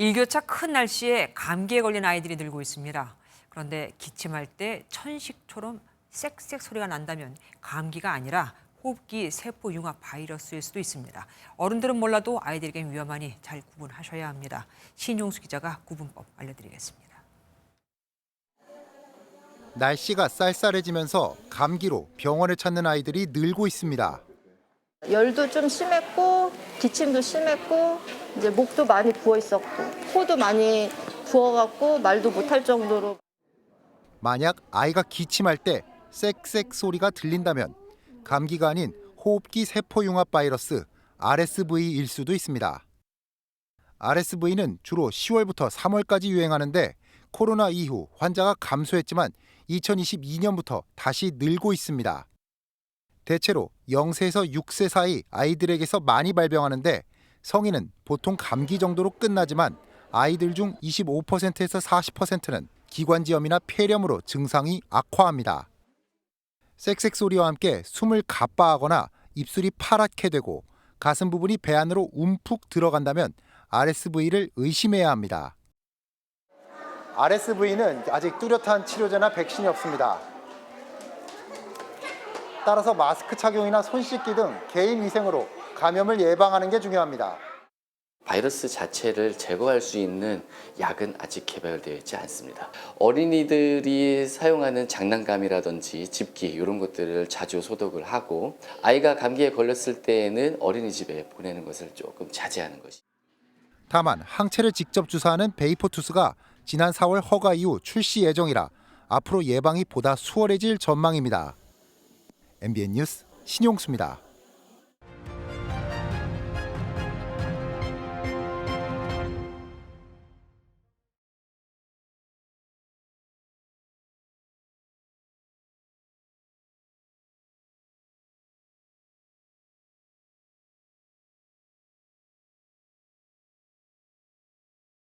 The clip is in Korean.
일교차 큰 날씨에 감기에 걸린 아이들이 늘고 있습니다. 그런데 기침할 때 천식처럼 쌕쌕 소리가 난다면 감기가 아니라 호흡기 세포 융합 바이러스일 수도 있습니다. 어른들은 몰라도 아이들에겐 위험하니 잘 구분하셔야 합니다. 신용수 기자가 구분법 알려드리겠습니다. 날씨가 쌀쌀해지면서 감기로 병원을 찾는 아이들이 늘고 있습니다. 열도 좀 심했고 기침도 심했고 이제 목도 많이 부어 있었고 코도 많이 부어갖고 말도 못할 정도로. 만약 아이가 기침할 때 쌕쌕 소리가 들린다면 감기가 아닌 호흡기 세포융합 바이러스 RSV일 수도 있습니다. RSV는 주로 10월부터 3월까지 유행하는데 코로나 이후 환자가 감소했지만 2022년부터 다시 늘고 있습니다. 대체로 0세에서 6세 사이 아이들에게서 많이 발병하는데 성인은 보통 감기 정도로 끝나지만 아이들 중 25%에서 40%는 기관지염이나 폐렴으로 증상이 악화합니다. 쌕쌕 소리와 함께 숨을 가빠하거나 입술이 파랗게 되고 가슴 부분이 배 안으로 움푹 들어간다면 RSV를 의심해야 합니다. RSV는 아직 뚜렷한 치료제나 백신이 없습니다. 따라서 마스크 착용이나 손 씻기 등 개인 위생으로 감염을 예방하는 게 중요합니다. 바이러스 자체를 제거할 수 있는 약은 아직 개발되어 있지 않습니다. 어린이들이 사용하는 장난감이라든지 집기 이런 것들을 자주 소독을 하고 아이가 감기에 걸렸을 때에는 어린이집에 보내는 것을 조금 자제하는 것이. 다만 항체를 직접 주사하는 베이포투스가 지난 4월 허가 이후 출시 예정이라 앞으로 예방이 보다 수월해질 전망입니다. MBN 뉴스 신용수입니다.